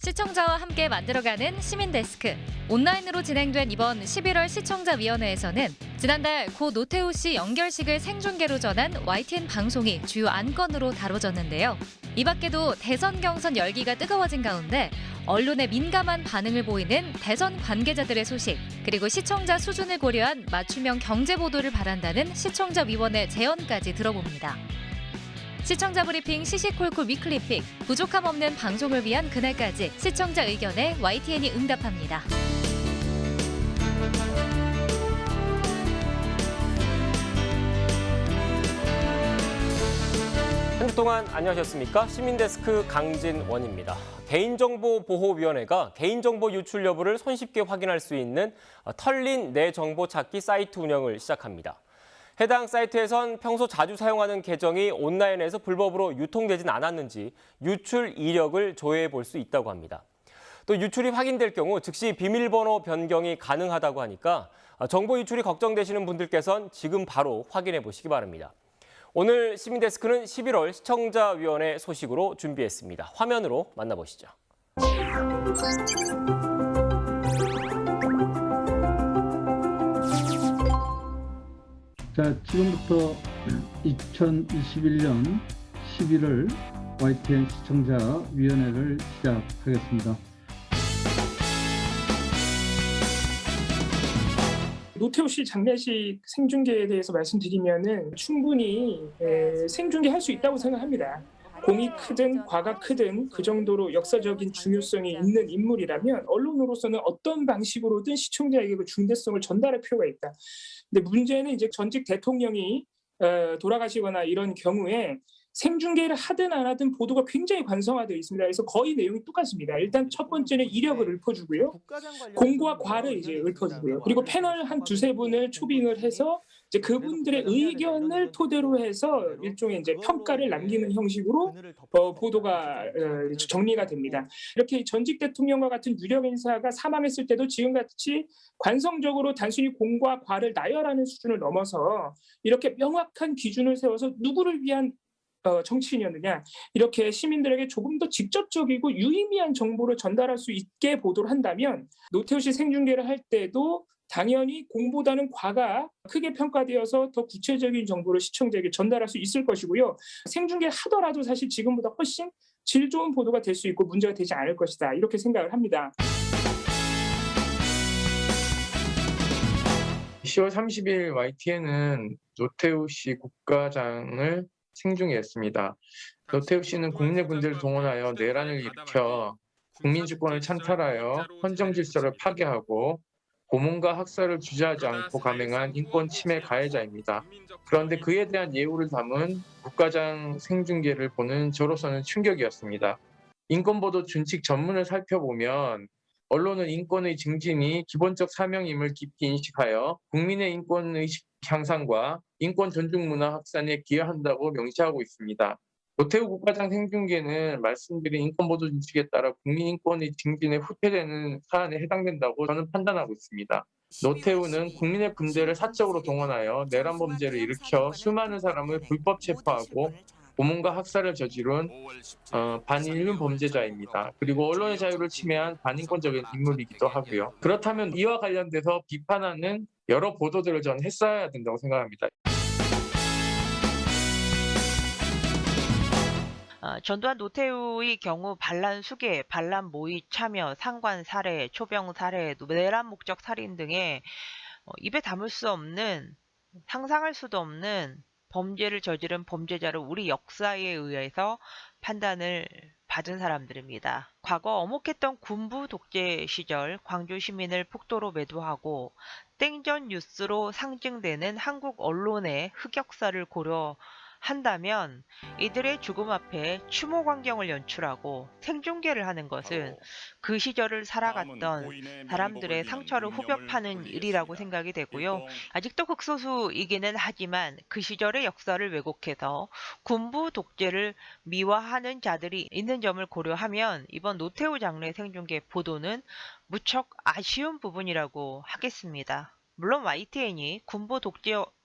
시청자와 함께 만들어가는 시민데스크. 온라인으로 진행된 이번 11월 시청자위원회에서는 지난달 고 노태우 씨 연결식을 생중계로 전한 YTN 방송이 주요 안건으로 다뤄졌는데요. 이 밖에도 대선 경선 열기가 뜨거워진 가운데 언론의 민감한 반응을 보이는 대선 관계자들의 소식, 그리고 시청자 수준을 고려한 맞춤형 경제 보도를 바란다는 시청자위원회 제언까지 들어봅니다. 시청자 브리핑 시시콜콜 위클리픽, 부족함 없는 방송을 위한 그날까지 시청자 의견에 YTN이 응답합니다. 한 주 동안 안녕하셨습니까? 시민데스크 강진원입니다. 개인정보보호위원회가 개인정보 유출 여부를 손쉽게 확인할 수 있는 털린 내 정보 찾기 사이트 운영을 시작합니다. 해당 사이트에선 평소 자주 사용하는 계정이 온라인에서 불법으로 유통되진 않았는지 유출 이력을 조회해 볼 수 있다고 합니다. 또 유출이 확인될 경우 즉시 비밀번호 변경이 가능하다고 하니까 정보 유출이 걱정되시는 분들께선 지금 바로 확인해 보시기 바랍니다. 오늘 시민데스크는 11월 시청자위원회 소식으로 준비했습니다. 화면으로 만나보시죠. 자, 지금부터 2021년 11월 YTN 시청자위원회를 시작하겠습니다. 노태우 씨 장례식 생중계에 대해서 말씀드리면은 충분히 생중계할 수 있다고 생각합니다. 공이 크든 과가 크든 그 정도로 역사적인 중요성이 있는 인물이라면 언론으로서는 어떤 방식으로든 시청자에게 그 중대성을 전달할 필요가 있다. 근데 문제는 이제 전직 대통령이 돌아가시거나 이런 경우에 생중계를 하든 안 하든 보도가 굉장히 관성화되어 있습니다. 그래서 거의 내용이 똑같습니다. 일단 첫 번째는 이력을 읊어주고요. 공과 과를 이제 읊어주고요. 그리고 패널 한 두세 분을 초빙을 해서 이제 그분들의 의견을 토대로 해서 일종의 이제 평가를 남기는 형식으로 보도가 정리가 됩니다. 이렇게 전직 대통령과 같은 유력 인사가 사망했을 때도 지금같이 관성적으로 단순히 공과 과를 나열하는 수준을 넘어서 이렇게 명확한 기준을 세워서 누구를 위한 정치인이었느냐, 이렇게 시민들에게 조금 더 직접적이고 유의미한 정보를 전달할 수 있게 보도를 한다면 노태우 씨 생중계를 할 때도 당연히 공보다는 과가 크게 평가되어서 더 구체적인 정보를 시청자에게 전달할 수 있을 것이고요. 생중계를 하더라도 사실 지금보다 훨씬 질 좋은 보도가 될 수 있고 문제가 되지 않을 것이다, 이렇게 생각을 합니다. 10월 30일 YTN은 노태우 씨 국가장을 생중계했습니다. 노태우 씨는 국내 군대를 동원하여 내란을 일으켜 국민 주권을 찬탈하여 헌정 질서를 파괴하고 고문과 학살을 주저하지 않고 감행한 인권 침해 가해자입니다. 그런데 그에 대한 예우를 담은 국가장 생중계를 보는 저로서는 충격이었습니다. 인권보도 준칙 전문을 살펴보면 언론은 인권의 증진이 기본적 사명임을 깊이 인식하여 국민의 인권의식 향상과 인권 존중 문화 확산에 기여한다고 명시하고 있습니다. 노태우 국가장 생중계는 말씀드린 인권보도 준칙에 따라 국민 인권의 증진에 후퇴되는 사안에 해당된다고 저는 판단하고 있습니다. 노태우는 국민의 군대를 사적으로 동원하여 내란 범죄를 일으켜 수많은 사람을 불법 체포하고 고문과 학살을 저지른 반인륜 범죄자입니다. 그리고 언론의 자유를 침해한 반인권적인 인물이기도 하고요. 그렇다면 이와 관련돼서 비판하는 여러 보도들을 저는 했어야 된다고 생각합니다. 전두환 노태우의 경우 반란 수계, 반란 모의 참여, 상관 살해, 초병 살해, 내란 목적 살인 등의 입에 담을 수 없는, 상상할 수도 없는 범죄를 저지른 범죄자로 우리 역사에 의해서 판단을 받은 사람들입니다. 과거 엄혹했던 군부 독재 시절 광주 시민을 폭도로 매도하고 땡전 뉴스로 상징되는 한국 언론의 흑역사를 고려한다면 이들의 죽음 앞에 추모 광경을 연출하고 생중계를 하는 것은 그 시절을 살아갔던 사람들의 상처를 후벼파는 일이라고 생각이 되고요. 아직도 극소수이기는 하지만 그 시절의 역사를 왜곡해서 군부 독재를 미화하는 자들이 있는 점을 고려하면 이번 노태우 장례 생중계 보도는 무척 아쉬운 부분이라고 하겠습니다. 물론 YTN이 군부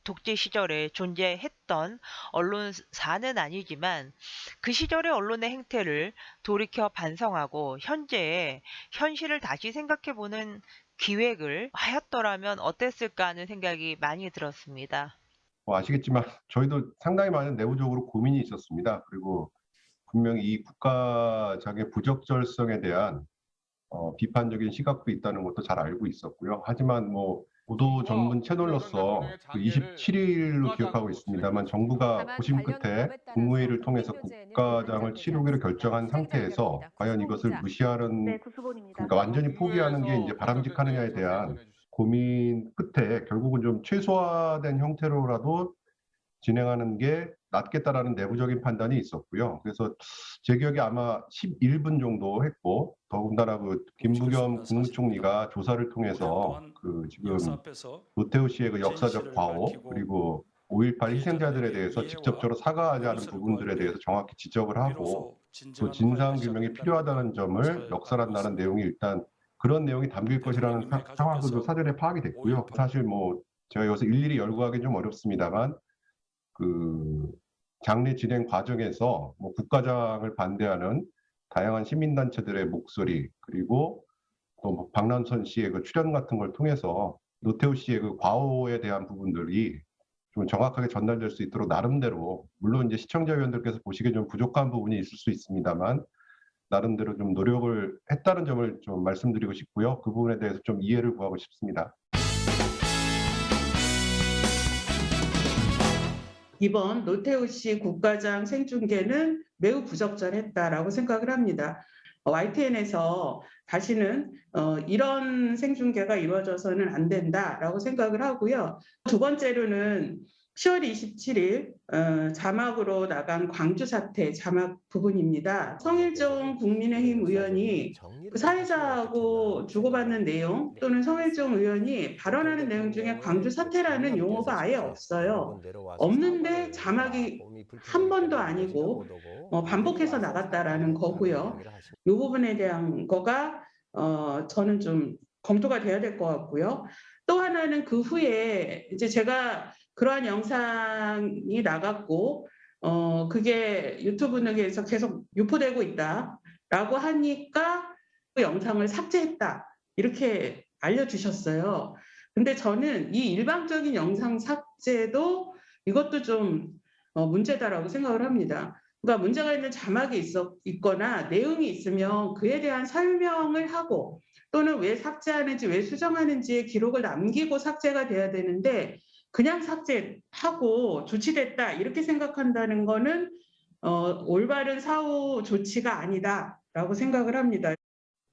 독재 시절에 존재했던 언론사는 아니지만 그 시절의 언론의 행태를 돌이켜 반성하고 현재의 현실을 다시 생각해보는 기획을 하였더라면 어땠을까 하는 생각이 많이 들었습니다. 아시겠지만 저희도 상당히 많은 내부적으로 고민이 있었습니다. 그리고 분명히 이 국가장의 부적절성에 대한 비판적인 시각도 있다는 것도 잘 알고 있었고요. 하지만 뭐 보도 전문 채널로서 그 27일로 기억하고 있습니다만 정부가 고심 끝에 국무회의를 통해서 국가장을 치르기로 결정한 상태에서 과연 이것을 무시하는, 그러니까 완전히 포기하는 게 이제 바람직하느냐에 대한 고민 끝에 결국은 좀 최소화된 형태로라도 진행하는 게 낫겠다라는 내부적인 판단이 있었고요. 그래서 제 기억에 아마 11분 정도 했고, 더군다나 그 김부겸 국무총리가 조사를 통해서 그 지금 노태우 씨의 그 역사적 과오, 그리고 5.18 희생자들에 대해서 직접적으로 사과하지 않은 부분들에 대해서 정확히 지적을 하고 또 진상 규명이 필요하다는 점을 역설한다는 내용이 일단 그런 내용이 담길 것이라는 상황도 사전에 파악이 됐고요. 사실 뭐 제가 여기서 일일이 열거하기는 좀 어렵습니다만 그 장례 진행 과정에서 뭐 국가장을 반대하는 다양한 시민단체들의 목소리, 그리고 또 박남선 씨의 그 출연 같은 걸 통해서 노태우 씨의 그 과오에 대한 부분들이 좀 정확하게 전달될 수 있도록 나름대로, 물론 이제 시청자위원들께서 보시기에 좀 부족한 부분이 있을 수 있습니다만 나름대로 좀 노력을 했다는 점을 좀 말씀드리고 싶고요. 그 부분에 대해서 좀 이해를 구하고 싶습니다. 이번 노태우 씨 국가장 생중계는 매우 부적절했다라고 생각을 합니다. YTN에서 다시는 이런 생중계가 이루어져서는 안 된다라고 생각을 하고요. 두 번째로는 10월 27일 자막으로 나간 광주 사태 자막 부분입니다. 성일종 국민의힘 의원이 그 사회자하고 주고받는 내용 또는 성일종 의원이 발언하는 내용 중에 광주 사태라는 용어가 아예 없어요. 없는데 자막이 한 번도 아니고 반복해서 나갔다라는 거고요. 이 부분에 대한 거가 저는 좀 검토가 돼야 될 것 같고요. 또 하나는 그 후에 이제 제가 그러한 영상이 나갔고 그게 유튜브 등에서 계속 유포되고 있다라고 하니까 그 영상을 삭제했다 이렇게 알려주셨어요. 근데 저는 이 일방적인 영상 삭제도 이것도 좀 문제다라고 생각을 합니다. 그러니까 문제가 있는 자막이 있거나 내용이 있으면 그에 대한 설명을 하고 또는 왜 삭제하는지 왜 수정하는지의 기록을 남기고 삭제가 돼야 되는데 그냥 삭제하고 조치됐다 이렇게 생각한다는 거는 올바른 사후 조치가 아니다라고 생각을 합니다.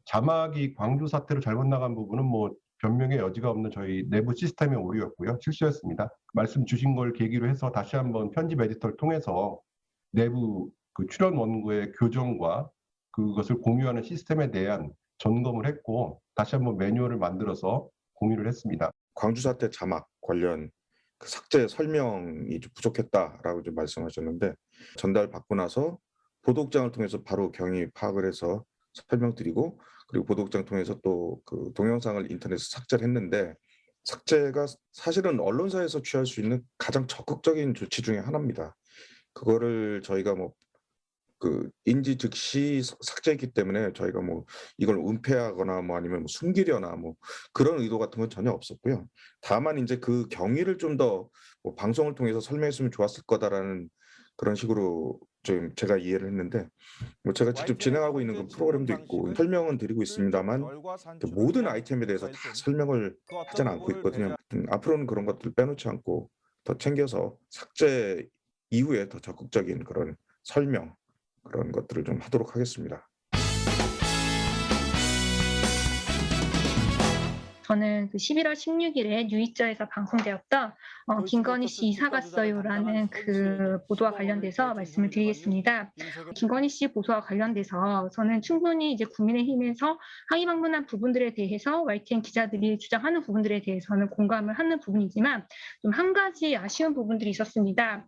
자막이 광주 사태로 잘못 나간 부분은 뭐 변명의 여지가 없는 저희 내부 시스템의 오류였고요. 실수였습니다. 말씀 주신 걸 계기로 해서 다시 한번 편집 에디터를 통해서 내부 그 출연 원고의 교정과 그것을 공유하는 시스템에 대한 점검을 했고 다시 한번 매뉴얼을 만들어서 공유를 했습니다. 광주 사태 자막 관련 그 삭제 설명이 좀 부족했다라고 좀 말씀하셨는데 전달 받고 나서 보도국장을 통해서 바로 경위 파악을 해서 설명드리고 그리고 보도국장 통해서 또 그 동영상을 인터넷에 삭제를 했는데 삭제가 사실은 언론사에서 취할 수 있는 가장 적극적인 조치 중에 하나입니다. 그거를 저희가 뭐 그 인지 즉시 삭제했기 때문에 저희가 뭐 이걸 은폐하거나 뭐 아니면 뭐 숨기려나 뭐 그런 의도 같은 건 전혀 없었고요. 다만 이제 그 경위를 좀 더 뭐 방송을 통해서 설명했으면 좋았을 거다라는 그런 식으로 좀 제가 이해를 했는데 뭐 제가 직접 진행하고 있는 그 프로그램도 있고 설명은 드리고 있습니다만 모든 아이템에 대해서 다 설명을 하지는 않고 있거든요. 앞으로는 그런 것들 빼놓지 않고 더 챙겨서 삭제 이후에 더 적극적인 그런 설명 그런 것들을 좀 하도록 하겠습니다. 저는 그 11월 16일에 뉴이저에서 방송되었던 김건희 씨 이사 갔어요라는 그 보도와 관련돼서 말씀을 드리겠습니다. 김건희 씨 보도와 관련돼서 저는 충분히 이제 국민의힘에서 항의 방문한 부분들에 대해서 YTN 기자들이 주장하는 부분들에 대해서는 공감을 하는 부분이지만 좀 한 가지 아쉬운 부분들이 있었습니다.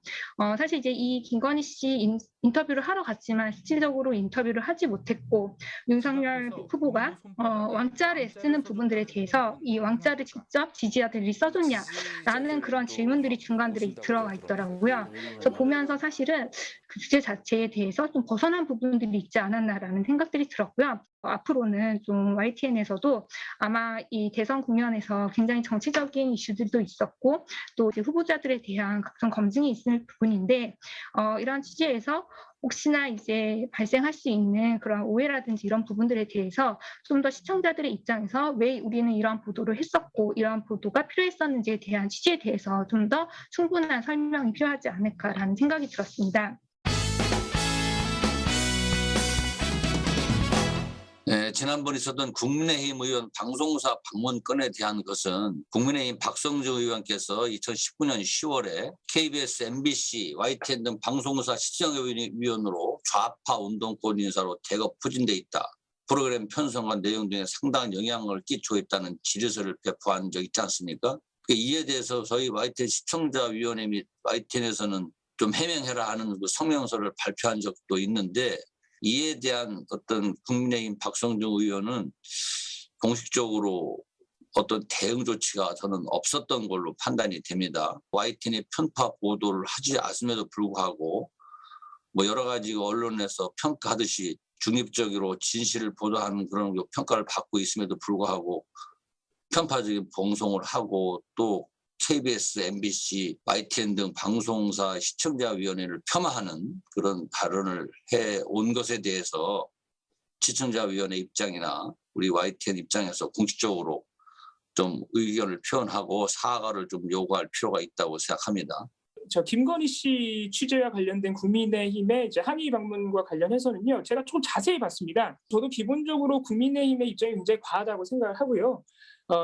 사실 이제 이 김건희 씨 인터뷰를 하러 갔지만 실질적으로 인터뷰를 하지 못했고 윤석열 후보가 왕자를 쓰는 부분들에 대해서 대해서 이 왕자를 직접 지지자들이 써줬냐라는 그런 질문들이 중간들에 들어가 있더라고요. 그래서 보면서 사실은 그 주제 자체에 대해서 좀 벗어난 부분들이 있지 않았나라는 생각들이 들었고요. 앞으로는 좀 YTN에서도 아마 이 대선 국면에서 굉장히 정치적인 이슈들도 있었고 또 이제 후보자들에 대한 각종 검증이 있을 부분인데 이런 취지에서 혹시나 이제 발생할 수 있는 그런 오해라든지 이런 부분들에 대해서 좀 더 시청자들의 입장에서 왜 우리는 이런 보도를 했었고 이런 보도가 필요했었는지에 대한 취지에 대해서 좀 더 충분한 설명이 필요하지 않을까라는 생각이 들었습니다. 네, 지난번 있었던 국민의힘 의원 방송사 방문 건에 대한 것은 국민의힘 박성주 의원께서 2019년 10월에 KBS, MBC, YTN 등 방송사 시청위원으로 좌파 운동권 인사로 대거 포진돼 있다. 프로그램 편성과 내용 등에 상당한 영향을 끼치고 있다는 질의서를 배포한 적 있지 않습니까? 이에 대해서 저희 YTN 시청자위원회 및 YTN에서는 좀 해명해라 하는 그 성명서를 발표한 적도 있는데 이에 대한 어떤 국민의힘 박성중 의원은 공식적으로 어떤 대응 조치가 저는 없었던 걸로 판단이 됩니다. YTN이 편파 보도를 하지 않음에도 불구하고 뭐 여러 가지 언론에서 평가하듯이 중립적으로 진실을 보도하는 그런 평가를 받고 있음에도 불구하고 편파적인 방송을 하고 또 KBS, MBC, YTN 등 방송사 시청자위원회를 폄하하는 그런 발언을 해온 것에 대해서 시청자위원회 입장이나 우리 YTN 입장에서 공식적으로 좀 의견을 표현하고 사과를 좀 요구할 필요가 있다고 생각합니다. 저 김건희 씨 취재와 관련된 국민의힘의 이제 항의 방문과 관련해서는요, 제가 좀 자세히 봤습니다. 저도 기본적으로 국민의힘의 입장이 굉장히 과하다고 생각을 하고요.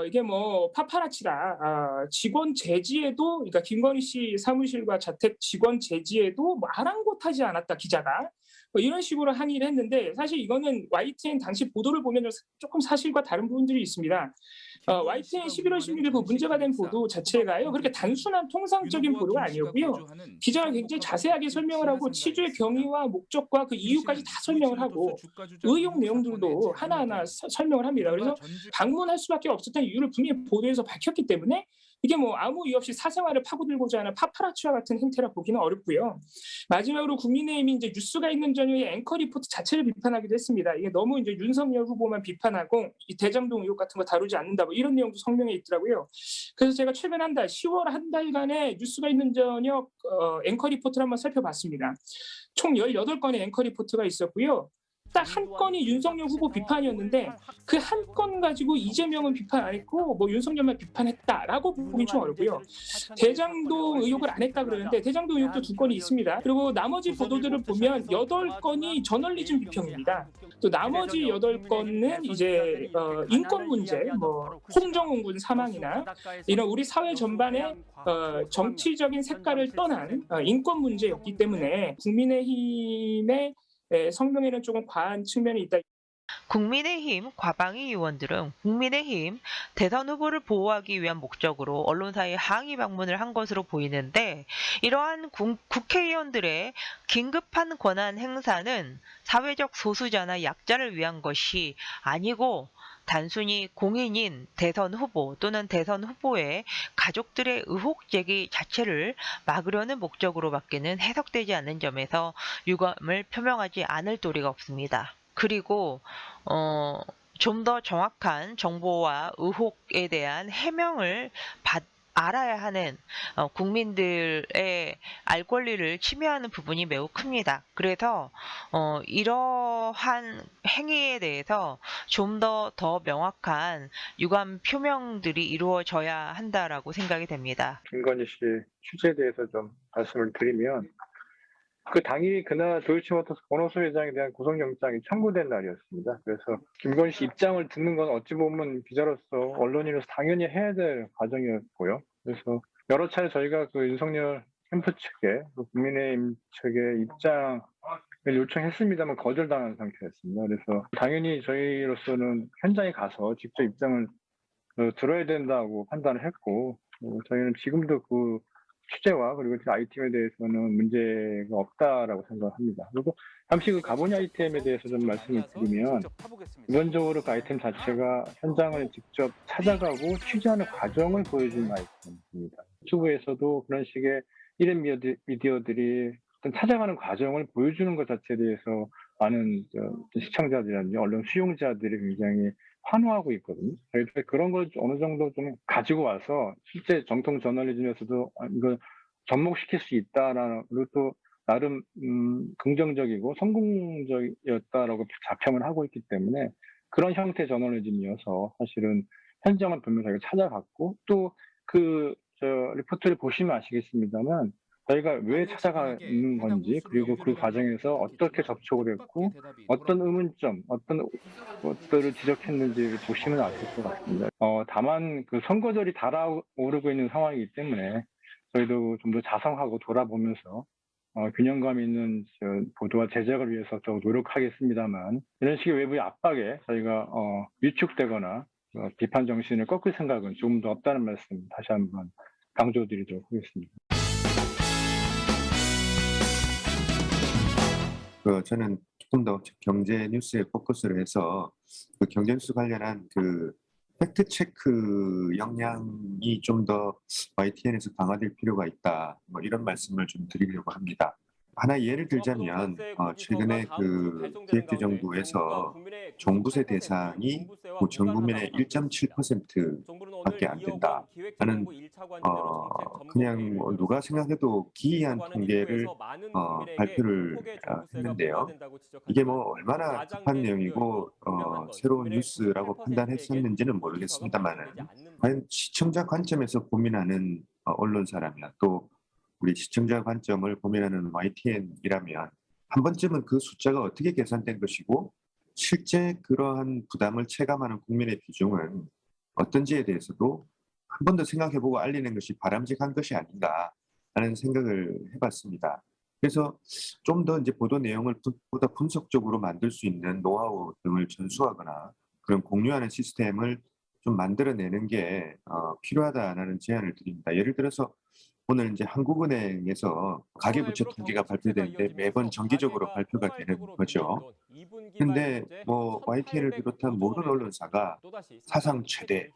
이게 뭐 파파라치다. 직원 제지에도, 그러니까 김건희 씨 사무실과 자택 직원 제지에도 뭐 아랑곳하지 않았다 기자가. 이런 식으로 항의를 했는데 사실 이거는 YTN 당시 보도를 보면 조금 사실과 다른 부분들이 있습니다. YTN 11월 16일 그 문제가 된 보도 자체가요, 그렇게 단순한 통상적인 보도가 아니었고요. 기자가 굉장히 자세하게 설명을 하고 취재의 경위와 목적과 그 이유까지 다 설명을 하고 의혹 내용들도 하나하나 설명을 합니다. 그래서 방문할 수밖에 없었던 이유를 분명히 보도에서 밝혔기 때문에 이게 뭐 아무 이유 없이 사생활을 파고들고자 하는 파파라치와 같은 행태라 보기는 어렵고요. 마지막으로 국민의힘이 이제 뉴스가 있는 전후의 앵커 리포트 자체를 비판하기도 했습니다. 이게 너무 이제 윤석열 후보만 비판하고 이 대장동 의혹 같은 거 다루지 않는다, 뭐 이런 내용도 성명에 있더라고요. 그래서 제가 최근 한 달, 10월 한 달간의 뉴스가 있는 저녁 앵커 리포트를 한번 살펴봤습니다. 총 18건의 앵커 리포트가 있었고요. 딱 한 건이 윤석열 후보 비판이었는데 그 한 건 가지고 이재명은 비판 안 했고 뭐 윤석열만 비판했다라고 보기 좀 어렵고요. 대장동 의혹을 안 했다 그러는데 대장동 의혹도 2건이 있습니다. 그리고 나머지 보도들을 보면 8건이 저널리즘 비평입니다. 또 나머지 8건은 이제 인권 문제, 뭐 홍정훈 군 사망이나 이런 우리 사회 전반의 정치적인 색깔을 떠난 인권 문제였기 때문에 국민의힘의 성명에는 조금 과한 측면이 있다. 국민의힘 과방위 의원들은 국민의힘 대선 후보를 보호하기 위한 목적으로 언론사에 항의 방문을 한 것으로 보이는데 이러한 국회의원들의 긴급한 권한 행사는 사회적 소수자나 약자를 위한 것이 아니고 단순히 공인인 대선 후보 또는 대선 후보의 가족들의 의혹 제기 자체를 막으려는 목적으로밖에는 해석되지 않는 점에서 유감을 표명하지 않을 도리가 없습니다. 그리고 좀 더 정확한 정보와 의혹에 대한 해명을 알아야 하는 국민들의 알 권리를 침해하는 부분이 매우 큽니다. 그래서 이러한 행위에 대해서 좀 더 명확한 유감 표명들이 이루어져야 한다라고 생각이 됩니다. 김건희 씨 취재에 대해서 좀 말씀을 드리면 그 당일이 그날 도이치모터스 권오수 회장에 대한 구속영장이 청구된 날이었습니다. 그래서 김건희 씨 입장을 듣는 건 어찌 보면 기자로서 언론인으로서 당연히 해야 될 과정이었고요. 그래서 여러 차례 저희가 그 윤석열 캠프 측에 국민의힘 측의 입장을 요청했습니다만 거절당한 상태였습니다. 그래서 당연히 저희로서는 현장에 가서 직접 입장을 들어야 된다고 판단을 했고 저희는 지금도 그 취재와 그리고 아이템에 대해서는 문제가 없다라고 생각합니다. 그리고 잠시 그 가보니 아이템에 대해서 좀 말씀을 드리면 기본적으로 그 아이템 자체가 현장을 직접 찾아가고 취재하는 과정을 보여주는 아이템입니다. 유튜브에서도 그런 식의 1인 미디어들이 찾아가는 과정을 보여주는 것 자체에 대해서 많은 시청자들이라든지 언론 수용자들이 굉장히 환호하고 있거든요. 그래서 그런 걸 어느 정도 좀 가지고 와서 실제 정통 저널리즘에서도 이걸 접목시킬 수 있다라는, 그리고 또 나름 긍정적이고 성공적이었다라고 자평을 하고 있기 때문에 그런 형태의 저널리즘이어서 사실은 현장을 보면서 저희가 찾아갔고, 또 그 리포트를 보시면 아시겠습니다만 저희가 왜 찾아가는 건지, 그리고 그 과정에서 어떻게 접촉을 했고 어떤 의문점, 어떤 것들을 지적했는지를 보시면 아실 것 같습니다. 다만 그 선거절이 달아오르고 있는 상황이기 때문에 저희도 좀 더 자성하고 돌아보면서 균형감 있는 보도와 제작을 위해서 더 노력하겠습니다만, 이런 식의 외부의 압박에 저희가 위축되거나 비판 정신을 꺾을 생각은 조금 더 없다는 말씀 다시 한번 강조드리도록 하겠습니다. 저는 조금 더 경제 뉴스에 포커스를 해서 그 경제 뉴스 관련한 그 팩트 체크 역량이 좀 더 YTN에서 강화될 필요가 있다, 뭐 이런 말씀을 좀 드리려고 합니다. 하나 예를 들자면 최근에 그 기획재정부에서 종부세 대상이 전 국민의 1.7%밖에 안 된다 하는 그냥 누가 생각해도 기이한 통계를 발표를 했는데요. 이게 뭐 얼마나 급한 내용이고 새로운 뉴스라고 판단했었는지는 모르겠습니다만은, 과연 시청자 관점에서 고민하는 언론사라면, 또 우리 시청자 관점을 고민하는 YTN이라면 한 번쯤은 그 숫자가 어떻게 계산된 것이고 실제 그러한 부담을 체감하는 국민의 비중은 어떤지에 대해서도 한 번 더 생각해보고 알리는 것이 바람직한 것이 아닌가 하는 생각을 해봤습니다. 그래서 좀 더 이제 보도 내용을 보다 분석적으로 만들 수 있는 노하우 등을 전수하거나 그런 공유하는 시스템을 좀 만들어내는 게 필요하다는 제안을 드립니다. 예를 들어서 오늘 이제 한국은행에서 가계부채 통계가 발표되는데 매번 정기적으로 발표가 되는 거죠. 근데 뭐 YTN을 비롯한 모든 언론사가 사상 최대의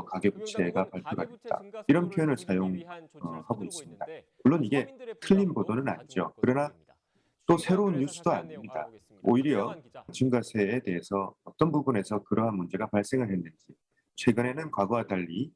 가계부채가 발표가 됐다, 이런 표현을 사용하고 있습니다. 물론 이게 틀린 보도는 아니죠. 그러나 또 새로운 뉴스도 아닙니다. 오히려 증가세에 대해서 어떤 부분에서 그러한 문제가 발생을 했는지, 최근에는 과거와 달리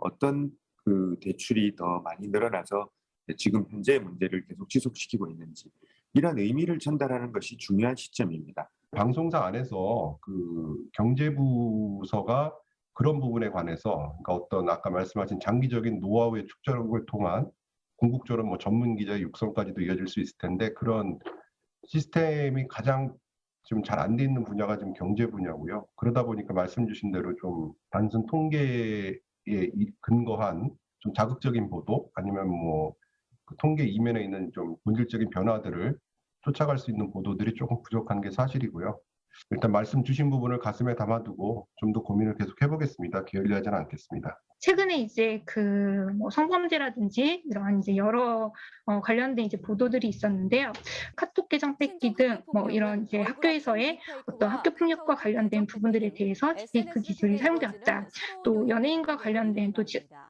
어떤 그 대출이 더 많이 늘어나서 지금 현재의 문제를 계속 지속시키고 있는지, 이런 의미를 전달하는 것이 중요한 시점입니다. 방송사 안에서 그 경제부서가 그런 부분에 관해서, 그러니까 어떤 아까 말씀하신 장기적인 노하우의 축적을 통한 궁극적으로 뭐 전문 기자의 육성까지도 이어질 수 있을 텐데, 그런 시스템이 가장 지금 잘 안 돼 있는 분야가 지금 경제 분야고요. 그러다 보니까 말씀 주신 대로 좀 단순 통계에 근거한 좀 자극적인 보도, 아니면 뭐 그 통계 이면에 있는 좀 본질적인 변화들을 쫓아갈 수 있는 보도들이 조금 부족한 게 사실이고요. 일단 말씀 주신 부분을 가슴에 담아두고 좀 더 고민을 계속 해보겠습니다. 게을리하지는 않겠습니다. 최근에 이제 뭐 성범죄라든지 이런 이제 여러 관련된 이제 보도들이 있었는데요. 카톡 계정 뺏기 등 뭐 이런 이제 학교에서의 어떤 학교 폭력과 관련된 부분들에 대해서 딥페이크 기술이 사용되었다. 또 연예인과 관련된 또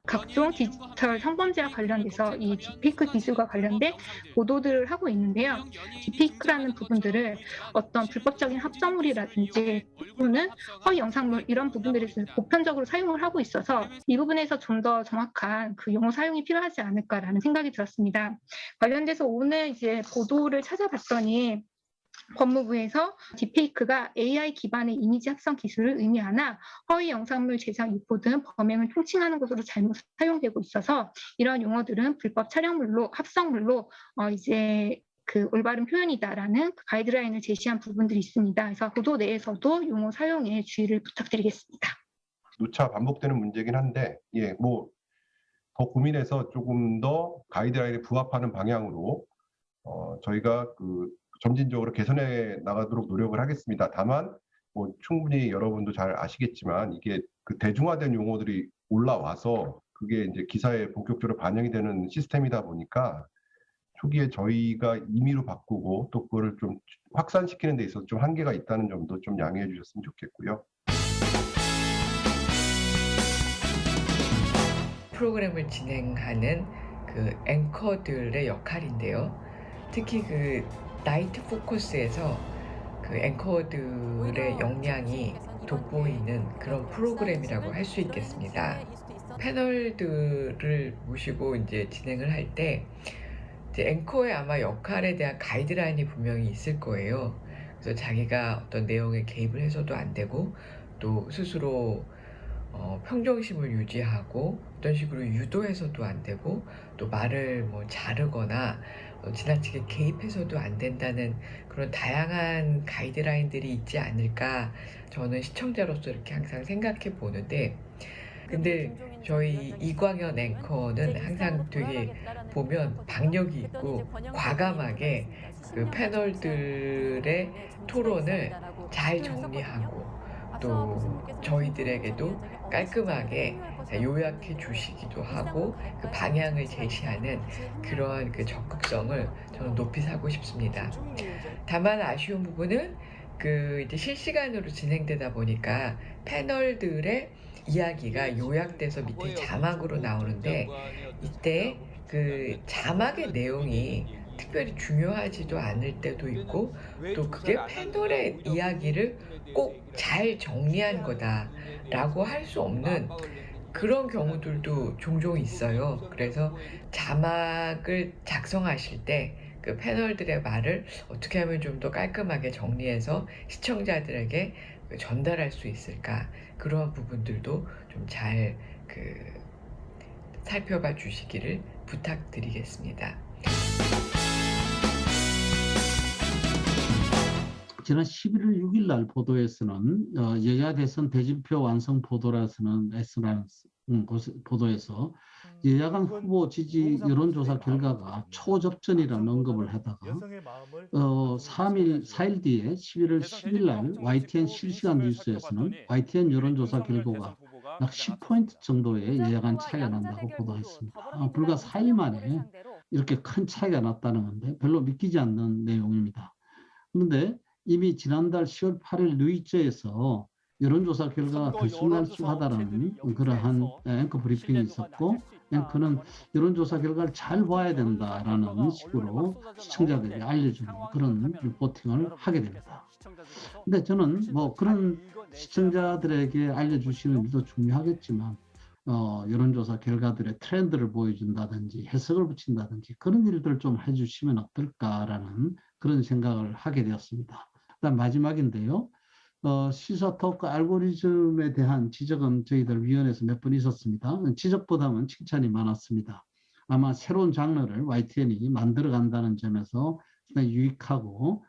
각종 디지털 성범죄와 관련돼서 이 딥페이크 기술과 관련된 보도들을 하고 있는데요. 딥페이크라는 부분들을 어떤 불법적인 합성물이라든지 또는 허위 영상물, 이런 부분들에서 보편적으로 사용을 하고 있어서 이 부분에서 좀 더 정확한 그 용어 사용이 필요하지 않을까라는 생각이 들었습니다. 관련돼서 오늘 이제 보도를 찾아봤더니 법무부에서 딥페이크가 AI 기반의 이미지 합성 기술을 의미하나 허위 영상물 제작, 유포 등 범행을 통칭하는 것으로 잘못 사용되고 있어서 이런 용어들은 불법 촬영물로, 합성물로 이제 그 올바른 표현이다라는 가이드라인을 제시한 부분들이 있습니다. 그래서 보도 내에서도 용어 사용에 주의를 부탁드리겠습니다. 누차 반복되는 문제긴 한데, 뭐 더 고민해서 조금 더 가이드라인에 부합하는 방향으로 저희가 그 점진적으로 개선해 나가도록 노력을 하겠습니다. 다만 뭐 충분히 여러분도 잘 아시겠지만 이게 그 대중화된 용어들이 올라와서 그게 이제 기사에 본격적으로 반영이 되는 시스템이다 보니까 초기에 저희가 임의로 바꾸고 또 그거를 좀 확산시키는 데 있어서 좀 한계가 있다는 점도 좀 양해해 주셨으면 좋겠고요. 프로그램을 진행하는 그 앵커들의 역할인데요. 특히 그 나이트 포커스에서 그 앵커들의 역량이 돋보이는 그런 프로그램이라고 할 수 있겠습니다. 패널들을 모시고 이제 진행을 할 때 앵커의 아마 역할에 대한 가이드라인이 분명히 있을 거예요. 그래서 자기가 어떤 내용에 개입을 해서도 안 되고 또 스스로 평정심을 유지하고 어떤 식으로 유도해서도 안 되고 또 말을 뭐 자르거나 지나치게 개입해서도 안 된다는 그런 다양한 가이드라인들이 있지 않을까 저는 시청자로서 이렇게 항상 생각해 보는데 근데 저희 이광현 앵커는 항상 되게 보면 박력이 있고 과감하게 그 패널들의 토론을 잘 정리하고 또 저희들에게도 깔끔하게 요약해 주시기도 하고 그 방향을 제시하는 그러한 그 적극성을 저는 높이 사고 싶습니다. 다만 아쉬운 부분은 그 이제 실시간으로 진행되다 보니까 패널들의 이야기가 요약돼서 밑에 자막으로 나오는데 이때 그 자막의 내용이 특별히 중요하지도 않을 때도 있고 또 그게 패널의 이야기를 꼭 잘 정리한 거다라고 할 수 없는 그런 경우들도 종종 있어요. 그래서 자막을 작성하실 때 그 패널들의 말을 어떻게 하면 좀 더 깔끔하게 정리해서 시청자들에게 전달할 수 있을까 그런 부분들도 좀 잘 살펴봐 주시기를 부탁드리겠습니다. 지난 11월 6일 날 보도에서는 여야 대선 대진표 완성 보도라서는 보도에서 여야 간 후보 지지 여론조사 결과가 초접전이라는 언급을 하다가 4일 뒤에 11월 10일 날 YTN 실시간 뉴스에서는 YTN 여론조사 결과가 약 10포인트 정도의 여야 간 차이가 난다고 보도했습니다. 불과 4일 만에 이렇게 큰 차이가 났다는 건데 별로 믿기지 않는 내용입니다. 그런데 이미 지난달 10월 8일 누이처에서 여론조사 결과가 들쑥날쑥하다는 그러한 앵커 브리핑이 있었고 앵커는 여론조사 결과를 잘 봐야 된다라는 식으로 시청자들에게 알려주는 그런 리포팅을 하게 됩니다. 근데 저는 뭐 그런 시청자들에게 알려주시는 일도 중요하겠지만 여론조사 결과들의 트렌드를 보여준다든지 해석을 붙인다든지 그런 일들 좀 해주시면 어떨까라는 그런 생각을 하게 되었습니다. 그다음 마지막인데요. 시사 토크 알고리즘에 대한 지적은 저희들 위원회에서 몇 번 있었습니다. 지적보다는 칭찬이 많았습니다. 아마 새로운 장르를 YTN이 만들어 간다는 점에서 상당히 유익하고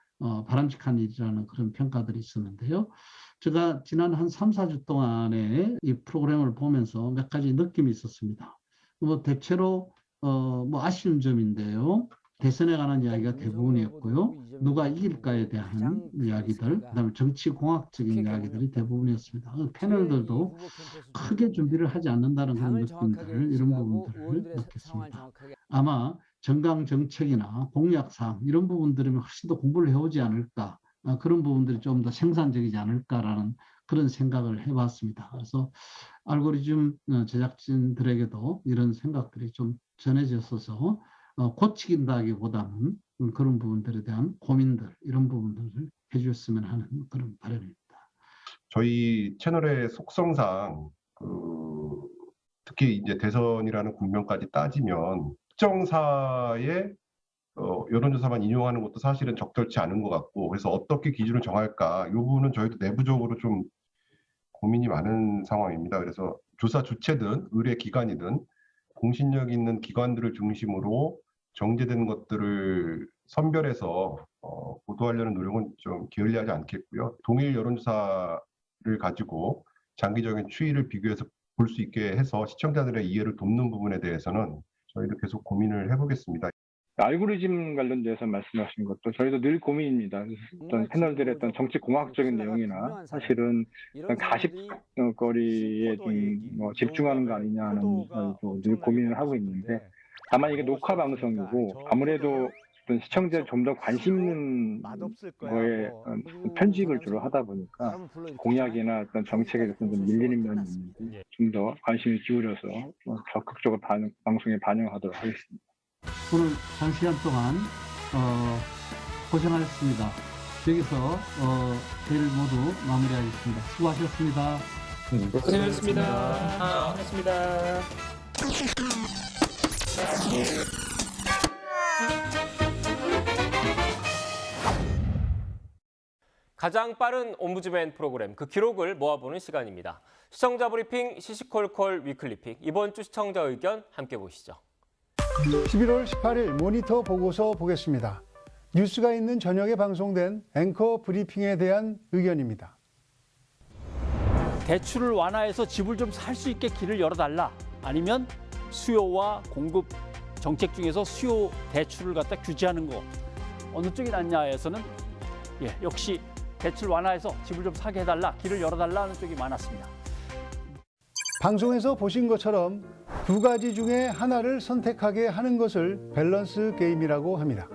바람직한 일이라는 그런 평가들이 있었는데요. 제가 지난 한 3, 4주 동안에 이 프로그램을 보면서 몇 가지 느낌이 있었습니다. 뭐 대체로 뭐 아쉬운 점인데요. 대선에 관한 이야기가 대부분이었고요. 누가 이길까에 대한 이야기들, 그다음에 정치공학적인 이야기들이 대부분이었습니다. 패널들도 크게 준비를 하지 않는다는 그런 느낌들, 이런 부분들을 느꼈습니다. 아마 정강정책이나 공약사항 이런 부분들이면 훨씬 더 공부를 해오지 않을까, 그런 부분들이 좀 더 생산적이지 않을까라는 그런 생각을 해봤습니다. 그래서 알고리즘 제작진들에게도 이런 생각들이 좀 전해졌어서 고치긴다기보다는 그런 부분들에 대한 고민들 이런 부분들을 해주셨으면 하는 그런 바람입니다. 저희 채널의 속성상 특히 이제 대선이라는 국면까지 따지면 특정사의 여론조사만 인용하는 것도 사실은 적절치 않은 것 같고 그래서 어떻게 기준을 정할까 이 부분은 저희도 내부적으로 좀 고민이 많은 상황입니다. 그래서 조사 주체든 의뢰기관이든 공신력 있는 기관들을 중심으로 정제된 것들을 선별해서 보도하려는 노력은 좀 게을리하지 않겠고요. 동일 여론조사를 가지고 장기적인 추이를 비교해서 볼 수 있게 해서 시청자들의 이해를 돕는 부분에 대해서는 저희도 계속 고민을 해보겠습니다. 알고리즘 관련돼서 말씀하신 것도 저희도 늘 고민입니다. 어떤 패널들의 어떤 정치 공학적인 내용이나 사실은 가십거리에 좀 집중하는 거 아니냐는 늘 고민을 하고 있는데, 다만 이게 녹화 방송이고 아무래도 어떤 시청자에 좀 더 관심 있는 거에 편집을 주로 하다 보니까 공약이나 어떤 정책에 대해서 좀 밀리는 면이 있는데 좀 더 관심을 기울여서 적극적으로 방송에 반영하도록 하겠습니다. 오늘 장시간 동안 고생하셨습니다. 여기서 회의를 모두 마무리하겠습니다. 수고하셨습니다. 고생하셨습니다. 고생하셨습니다. 가장 빠른 옴부즈맨 프로그램, 그 기록을 모아보는 시간입니다. 시청자 브리핑 시시콜콜 위클리픽. 이번 주 시청자 의견 함께 보시죠. 11월 18일 모니터 보고서 보겠습니다. 뉴스가 있는 저녁에 방송된 앵커 브리핑에 대한 의견입니다. 대출을 완화해서 집을 좀 살 수 있게 길을 열어달라. 아니면 수요와 공급 정책 중에서 수요 대출을 갖다 규제하는 거 어느 쪽이 낫냐에서는 역시 대출 완화해서 집을 좀 사게 해달라, 길을 열어달라 하는 쪽이 많았습니다. 방송에서 보신 것처럼 두 가지 중에 하나를 선택하게 하는 것을 밸런스 게임이라고 합니다.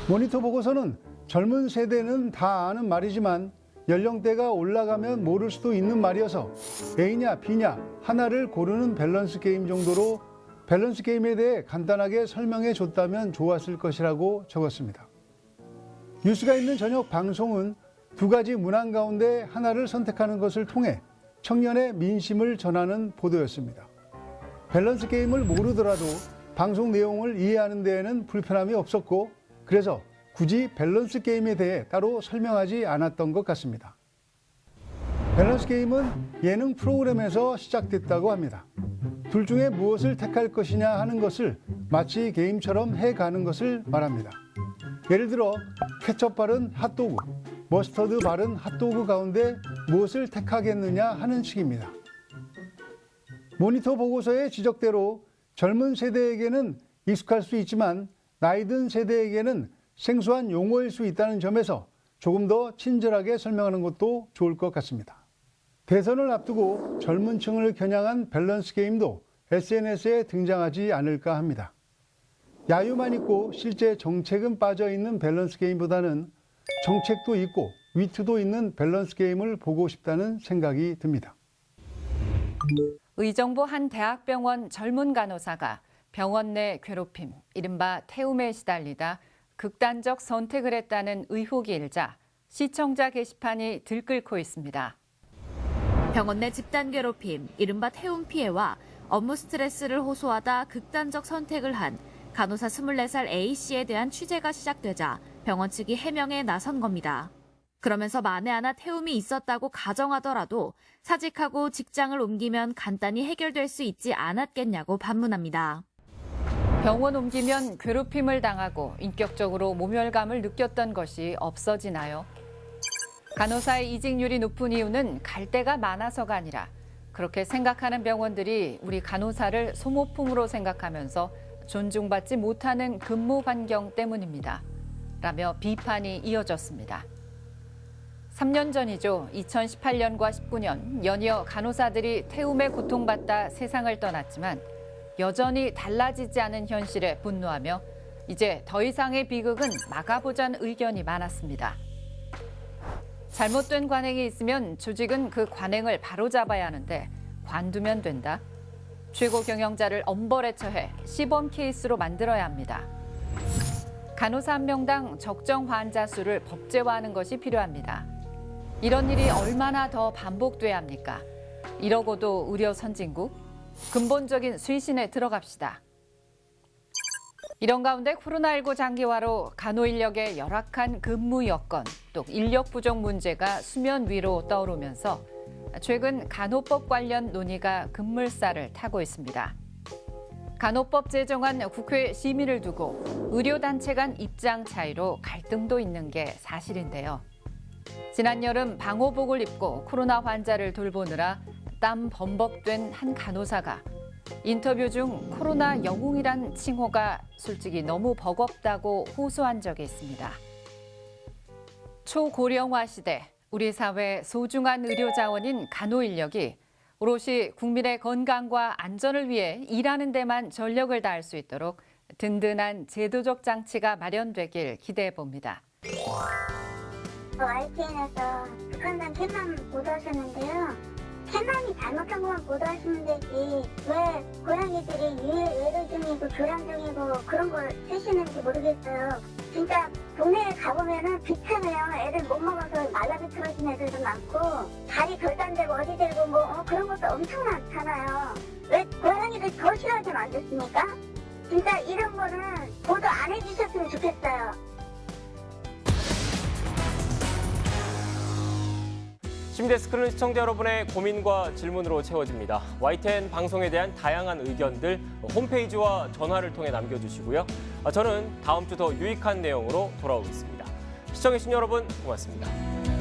모니터 보고서는 젊은 세대는 다 아는 말이지만 연령대가 올라가면 모를 수도 있는 말이어서 A냐 B냐 하나를 고르는 밸런스 게임 정도로 밸런스 게임에 대해 간단하게 설명해 줬다면 좋았을 것이라고 적었습니다. 뉴스가 있는 저녁 방송은 두 가지 문항 가운데 하나를 선택하는 것을 통해 청년의 민심을 전하는 보도였습니다. 밸런스 게임을 모르더라도 방송 내용을 이해하는 데에는 불편함이 없었고, 그래서 굳이 밸런스 게임에 대해 따로 설명하지 않았던 것 같습니다. 밸런스 게임은 예능 프로그램에서 시작됐다고 합니다. 둘 중에 무엇을 택할 것이냐 하는 것을 마치 게임처럼 해가는 것을 말합니다. 예를 들어 케첩 바른 핫도그, 머스터드 바른 핫도그 가운데 무엇을 택하겠느냐 하는 식입니다. 모니터 보고서의 지적대로 젊은 세대에게는 익숙할 수 있지만 나이 든 세대에게는 생소한 용어일 수 있다는 점에서 조금 더 친절하게 설명하는 것도 좋을 것 같습니다. 대선을 앞두고 젊은 층을 겨냥한 밸런스 게임도 SNS에 등장하지 않을까 합니다. 야유만 있고 실제 정책은 빠져있는 밸런스 게임보다는 정책도 있고 위트도 있는 밸런스 게임을 보고 싶다는 생각이 듭니다. 의정부 한 대학병원 젊은 간호사가 병원 내 괴롭힘, 이른바 태움에 시달리다 극단적 선택을 했다는 의혹이 일자 시청자 게시판이 들끓고 있습니다. 병원 내 집단 괴롭힘, 이른바 태움 피해와 업무 스트레스를 호소하다 극단적 선택을 한 간호사 24살 A씨에 대한 취재가 시작되자 병원 측이 해명에 나선 겁니다. 그러면서 만에 하나 태움이 있었다고 가정하더라도 사직하고 직장을 옮기면 간단히 해결될 수 있지 않았겠냐고 반문합니다. 병원 옮기면 괴롭힘을 당하고 인격적으로 모멸감을 느꼈던 것이 없어지나요? 간호사의 이직률이 높은 이유는 갈 데가 많아서가 아니라 그렇게 생각하는 병원들이 우리 간호사를 소모품으로 생각하면서 존중받지 못하는 근무 환경 때문입니다. 라며 비판이 이어졌습니다. 3년 전이죠. 2018년과 19년 연이어 간호사들이 태움에 고통받다 세상을 떠났지만 여전히 달라지지 않은 현실에 분노하며 이제 더 이상의 비극은 막아보자는 의견이 많았습니다. 잘못된 관행이 있으면 조직은 그 관행을 바로잡아야 하는데 관두면 된다. 최고 경영자를 엄벌에 처해 시범 케이스로 만들어야 합니다. 간호사 한 명당 적정 환자 수를 법제화하는 것이 필요합니다. 이런 일이 얼마나 더 반복돼야 합니까? 이러고도 의료 선진국? 근본적인 쇄신에 들어갑시다. 이런 가운데 코로나19 장기화로 간호 인력의 열악한 근무 여건, 또 인력 부족 문제가 수면 위로 떠오르면서 최근 간호법 관련 논의가 급물살을 타고 있습니다. 간호법 제정안 국회 심의를 두고 의료단체 간 입장 차이로 갈등도 있는 게 사실인데요. 지난 여름 방호복을 입고 코로나 환자를 돌보느라 땀 범벅된 한 간호사가 인터뷰 중 코로나 영웅이란 칭호가 솔직히 너무 버겁다고 호소한 적이 있습니다. 초고령화 시대, 우리 사회 소중한 의료 자원인 간호 인력이 오롯이 국민의 건강과 안전을 위해 일하는 데만 전력을 다할 수 있도록 든든한 제도적 장치가 마련되길 기대해 봅니다. YTN에서 북한산 캠만 보도하셨는데요. 캠만이 잘못한 것만 보도하시면 되지 왜 고양이들이 외도 중이고 교량 중이고 그런 걸 쓰시는지 모르겠어요. 진짜 동네에 가보면은 비참해요. 애들 못 먹어서 말라비틀어진 애들도 많고 다리 결단되고 어디 들고 뭐 그런 것도 엄청 많잖아요. 왜 고양이들 더 싫어하게 만드십니까? 진짜 이런 거는 보도 안 해주셨으면 좋겠어요. 시민데스크는 시청자 여러분의 고민과 질문으로 채워집니다. YTN 방송에 대한 다양한 의견들 홈페이지와 전화를 통해 남겨주시고요. 저는 다음 주 더 유익한 내용으로 돌아오겠습니다. 시청해주신 여러분 고맙습니다.